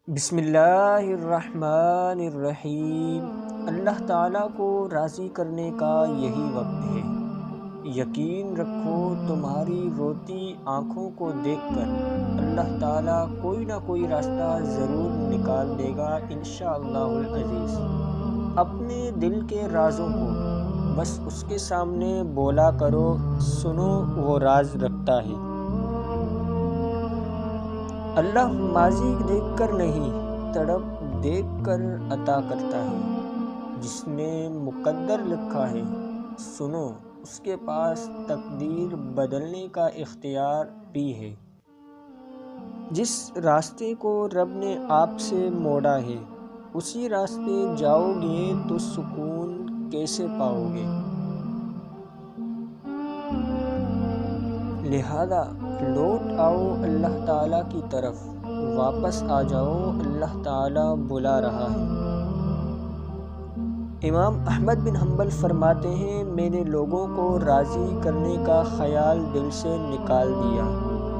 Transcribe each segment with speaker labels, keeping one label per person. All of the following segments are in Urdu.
Speaker 1: بسم اللہ الرحمن الرحیم۔ اللہ تعالیٰ کو راضی کرنے کا یہی وقت ہے۔ یقین رکھو تمہاری روتی آنکھوں کو دیکھ کر اللہ تعالیٰ کوئی نہ کوئی راستہ ضرور نکال دے گا انشاءاللہ العزیز۔ اپنے دل کے رازوں کو بس اس کے سامنے بولا کرو، سنو وہ راز رکھتا ہے۔ اللہ ماضی دیکھ کر نہیں، تڑپ دیکھ کر عطا کرتا ہے۔ جس نے مقدر لکھا ہے سنو، اس کے پاس تقدیر بدلنے کا اختیار بھی ہے۔ جس راستے کو رب نے آپ سے موڑا ہے، اسی راستے جاؤ گے تو سکون کیسے پاؤ گے؟ لہذا لوٹ آؤ اللہ تعالیٰ کی طرف، واپس آ جاؤ، اللہ تعالیٰ بلا رہا ہے۔ امام احمد بن حنبل فرماتے ہیں، میں نے لوگوں کو راضی کرنے کا خیال دل سے نکال دیا،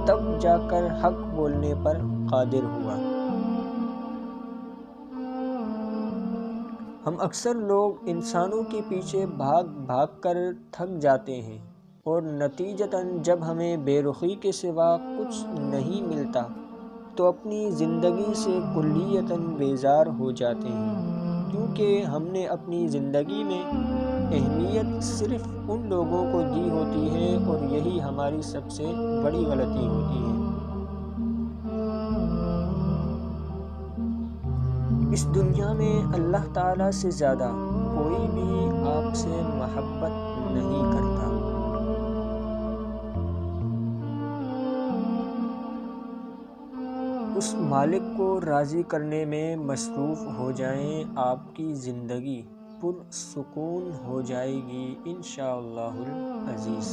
Speaker 1: تب جا کر حق بولنے پر قادر ہوا۔ ہم اکثر لوگ انسانوں کے پیچھے بھاگ بھاگ کر تھک جاتے ہیں، اور نتیجتاً جب ہمیں بے رخی کے سوا کچھ نہیں ملتا تو اپنی زندگی سے کلیتاً بیزار ہو جاتے ہیں، کیونکہ ہم نے اپنی زندگی میں اہمیت صرف ان لوگوں کو دی ہوتی ہے، اور یہی ہماری سب سے بڑی غلطی ہوتی ہے۔ اس دنیا میں اللہ تعالیٰ سے زیادہ کوئی بھی آپ سے محبت نہیں کرتا۔ اس مالک کو راضی کرنے میں مصروف ہو جائیں، آپ کی زندگی پرسکون ہو جائے گی انشاءاللہ العزیز۔